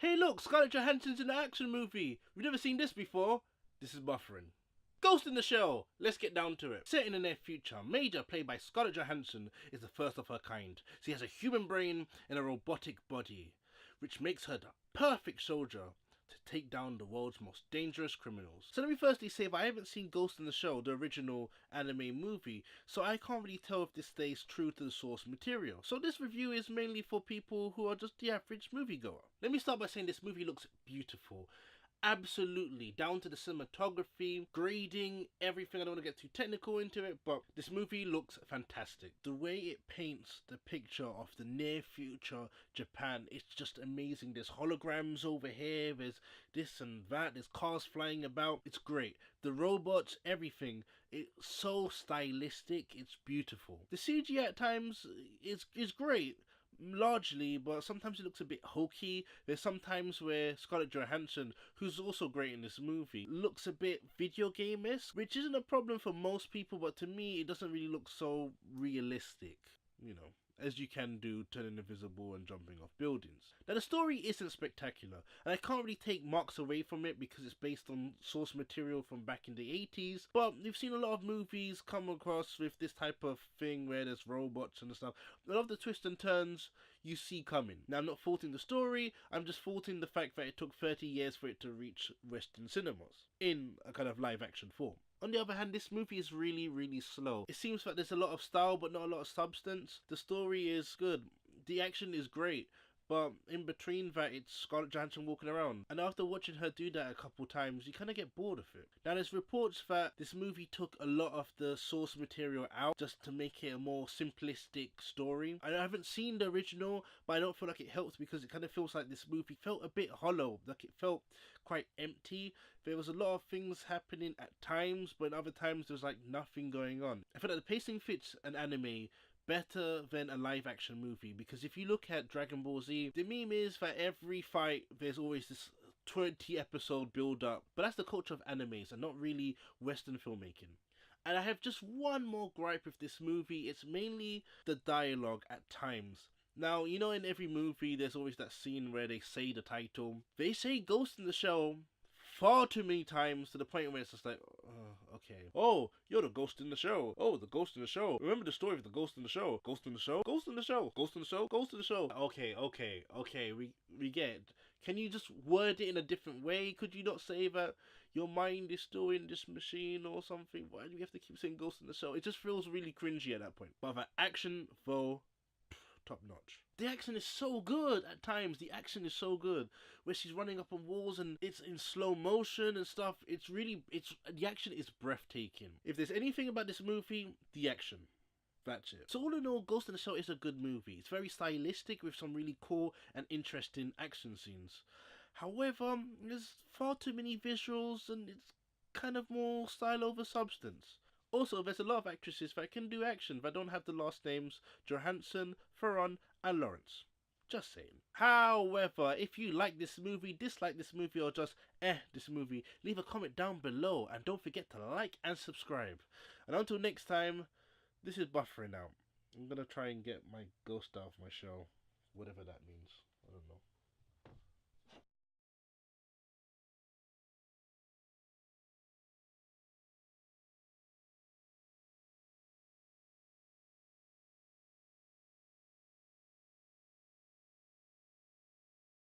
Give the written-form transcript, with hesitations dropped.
Hey look, Scarlett Johansson's in an action movie. We've never seen this before. This is buffering. Ghost in the Shell! Let's get down to it. Set in the near future, Major, played by Scarlett Johansson, is the first of her kind. She has a human brain and a robotic body, which makes her the perfect soldier to take down the world's most dangerous criminals. So let me firstly say that I haven't seen Ghost in the Shell, the original anime movie, so I can't really tell if this stays true to the source material. So this review is mainly for people who are just the average moviegoer. Let me start by saying this movie looks beautiful. Absolutely, down to the cinematography, grading, everything. I don't want to get too technical into it, but this movie looks fantastic. The way it paints the picture of the near future Japan, it's just amazing. There's holograms over here, there's this and that, there's cars flying about. It's great. The robots, everything, it's so stylistic, it's beautiful. The CG at times is great, largely, but sometimes it looks a bit hokey. There's some times where Scarlett Johansson, who's also great in this movie, looks a bit video game-esque, which isn't a problem for most people, but to me it doesn't really look so realistic, you know, as you can do turning invisible and jumping off buildings. Now the story isn't spectacular, and I can't really take marks away from it because it's based on source material from back in the 80s, but we've seen a lot of movies come across with this type of thing where there's robots and stuff. A lot of the twists and turns you see coming. Now I'm not faulting the story, I'm just faulting the fact that it took 30 years for it to reach Western cinemas in a kind of live action form. On the other hand, this movie is really slow. It seems like there's a lot of style but not a lot of substance. The story is good. The action is great. But in between that, it's Scarlett Johansson walking around. And after watching her do that a couple times, you kind of get bored of it. Now, there's reports that this movie took a lot of the source material out just to make it a more simplistic story. I haven't seen the original, but I don't feel like it helps because it kind of feels like this movie felt a bit hollow. Like it felt quite empty. There was a lot of things happening at times, but in other times there was like nothing going on. I feel like the pacing fits an anime better than a live action movie, because if you look at Dragon Ball Z, the meme is that every fight there's always this 20 episode build up, but that's the culture of animes and not really Western filmmaking. And I have just one more gripe with this movie. It's mainly the dialogue at times. Now, you know, in every movie there's always that scene where they say the title. They say Ghost in the Shell far too many times to the point where it's just like, okay. Oh, you're the ghost in the show. Oh, the ghost in the show. Remember the story of the ghost in the show. Ghost in the show. Ghost in the show. Ghost in the show. Ghost in the show. Okay. We get it. Can you just word it in a different way? Could you not say that your mind is still in this machine or something? Why do we have to keep saying ghost in the show? It just feels really cringy at that point. But the action, though, top notch. The action is so good at times. The action is so good where she's running up on walls and it's in slow motion and stuff. The action is breathtaking. If there's anything about this movie, the action. That's it. So all in all, Ghost in the Shell is a good movie. It's very stylistic with some really cool and interesting action scenes. However, there's far too many visuals and it's kind of more style over substance. Also, there's a lot of actresses that can do action that don't have the last names Johansson, Theron, and Lawrence. Just saying. However, if you like this movie, dislike this movie, or just this movie, leave a comment down below and don't forget to like and subscribe. And until next time, this is buffering out. I'm gonna try and get my ghost out of my shell, whatever that means.